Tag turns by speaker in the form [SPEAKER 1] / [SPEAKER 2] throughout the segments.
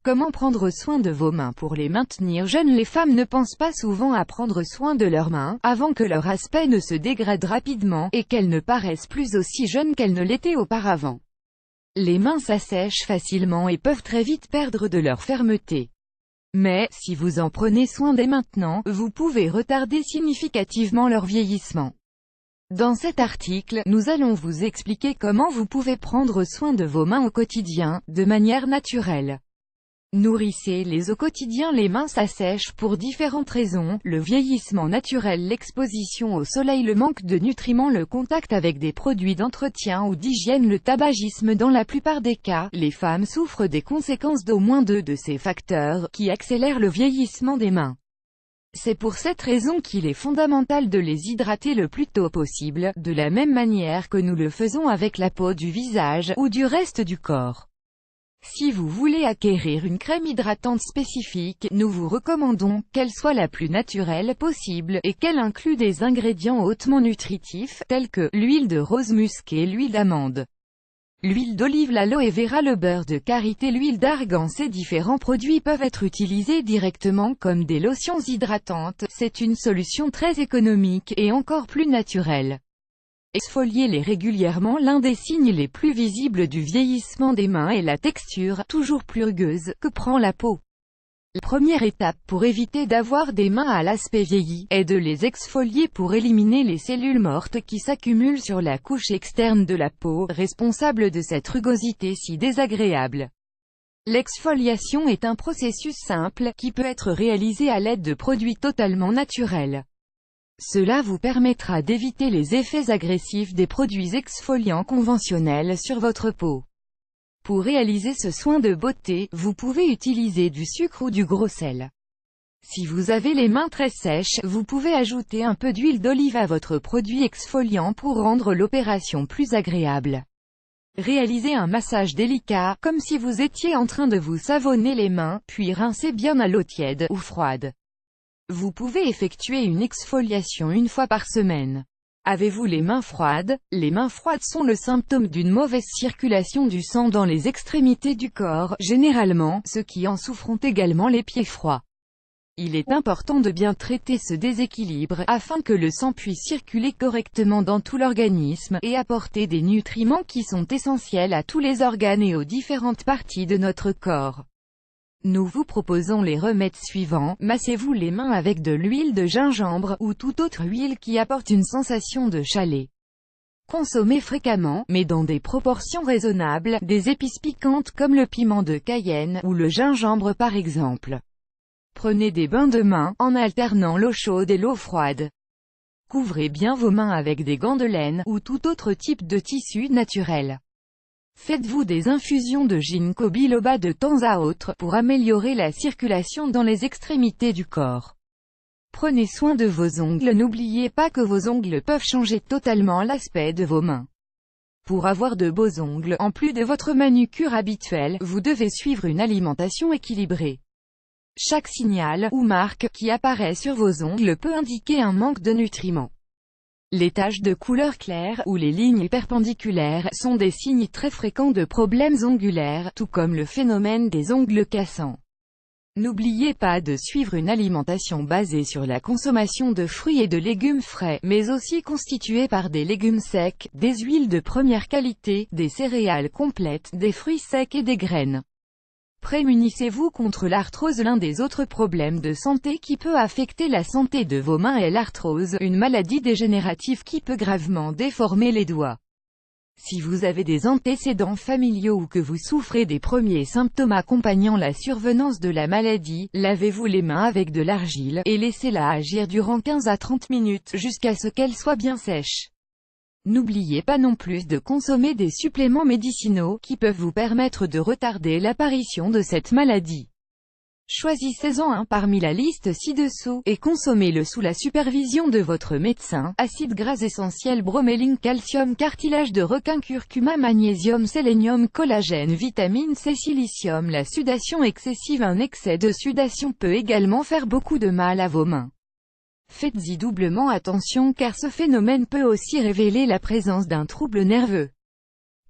[SPEAKER 1] Comment prendre soin de vos mains pour les maintenir jeunes? Les femmes ne pensent pas souvent à prendre soin de leurs mains, avant que leur aspect ne se dégrade rapidement, et qu'elles ne paraissent plus aussi jeunes qu'elles ne l'étaient auparavant. Les mains s'assèchent facilement et peuvent très vite perdre de leur fermeté. Mais, si vous en prenez soin dès maintenant, vous pouvez retarder significativement leur vieillissement. Dans cet article, nous allons vous expliquer comment vous pouvez prendre soin de vos mains au quotidien, de manière naturelle. Nourrissez-les au quotidien. Les mains s'assèchent pour différentes raisons: le vieillissement naturel, l'exposition au soleil, le manque de nutriments, le contact avec des produits d'entretien ou d'hygiène, le tabagisme. Dans la plupart des cas, les femmes souffrent des conséquences d'au moins deux de ces facteurs, qui accélèrent le vieillissement des mains. C'est pour cette raison qu'il est fondamental de les hydrater le plus tôt possible, de la même manière que nous le faisons avec la peau du visage, ou du reste du corps. Si vous voulez acquérir une crème hydratante spécifique, nous vous recommandons qu'elle soit la plus naturelle possible, et qu'elle inclue des ingrédients hautement nutritifs, tels que l'huile de rose musquée, l'huile d'amande, l'huile d'olive, l'aloe vera, le beurre de karité, l'huile d'argan. Ces différents produits peuvent être utilisés directement comme des lotions hydratantes. C'est une solution très économique et encore plus naturelle. Exfoliez-les régulièrement. L'un des signes les plus visibles du vieillissement des mains est la texture, toujours plus rugueuse, que prend la peau. La première étape pour éviter d'avoir des mains à l'aspect vieilli, est de les exfolier pour éliminer les cellules mortes qui s'accumulent sur la couche externe de la peau, responsable de cette rugosité si désagréable. L'exfoliation est un processus simple, qui peut être réalisé à l'aide de produits totalement naturels. Cela vous permettra d'éviter les effets agressifs des produits exfoliants conventionnels sur votre peau. Pour réaliser ce soin de beauté, vous pouvez utiliser du sucre ou du gros sel. Si vous avez les mains très sèches, vous pouvez ajouter un peu d'huile d'olive à votre produit exfoliant pour rendre l'opération plus agréable. Réalisez un massage délicat, comme si vous étiez en train de vous savonner les mains, puis rincez bien à l'eau tiède ou froide. Vous pouvez effectuer une exfoliation une fois par semaine. Avez-vous les mains froides? Les mains froides sont le symptôme d'une mauvaise circulation du sang dans les extrémités du corps, généralement, ceux qui en souffrent ont également les pieds froids. Il est important de bien traiter ce déséquilibre, afin que le sang puisse circuler correctement dans tout l'organisme, et apporter des nutriments qui sont essentiels à tous les organes et aux différentes parties de notre corps. Nous vous proposons les remèdes suivants. Massez-vous les mains avec de l'huile de gingembre, ou toute autre huile qui apporte une sensation de chalet. Consommez fréquemment, mais dans des proportions raisonnables, des épices piquantes comme le piment de Cayenne, ou le gingembre par exemple. Prenez des bains de main, en alternant l'eau chaude et l'eau froide. Couvrez bien vos mains avec des gants de laine, ou tout autre type de tissu naturel. Faites-vous des infusions de ginkgo biloba de temps à autre, pour améliorer la circulation dans les extrémités du corps. Prenez soin de vos ongles. N'oubliez pas que vos ongles peuvent changer totalement l'aspect de vos mains. Pour avoir de beaux ongles, en plus de votre manucure habituelle, vous devez suivre une alimentation équilibrée. Chaque signal, ou marque, qui apparaît sur vos ongles peut indiquer un manque de nutriments. Les taches de couleur claire, ou les lignes perpendiculaires, sont des signes très fréquents de problèmes ongulaires, tout comme le phénomène des ongles cassants. N'oubliez pas de suivre une alimentation basée sur la consommation de fruits et de légumes frais, mais aussi constitués par des légumes secs, des huiles de première qualité, des céréales complètes, des fruits secs et des graines. Prémunissez-vous contre l'arthrose. L'un des autres problèmes de santé qui peut affecter la santé de vos mains est l'arthrose, une maladie dégénérative qui peut gravement déformer les doigts. Si vous avez des antécédents familiaux ou que vous souffrez des premiers symptômes accompagnant la survenance de la maladie, lavez-vous les mains avec de l'argile, et laissez-la agir durant 15 à 30 minutes, jusqu'à ce qu'elle soit bien sèche. N'oubliez pas non plus de consommer des suppléments médicinaux, qui peuvent vous permettre de retarder l'apparition de cette maladie. Choisissez-en un parmi la liste ci-dessous, et consommez-le sous la supervision de votre médecin. Acides gras essentiels, broméline, calcium, cartilage de requin, curcuma, magnésium, sélénium, collagène, vitamine C, silicium. La sudation excessive. Un excès de sudation peut également faire beaucoup de mal à vos mains. Faites-y doublement attention car ce phénomène peut aussi révéler la présence d'un trouble nerveux.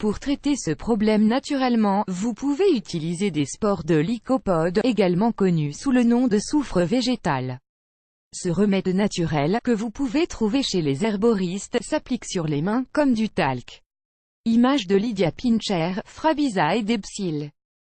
[SPEAKER 1] Pour traiter ce problème naturellement, vous pouvez utiliser des spores de lycopode, également connus sous le nom de soufre végétal. Ce remède naturel, que vous pouvez trouver chez les herboristes, s'applique sur les mains, comme du talc. Image de Lydia Pincher, Frabiside Epsil.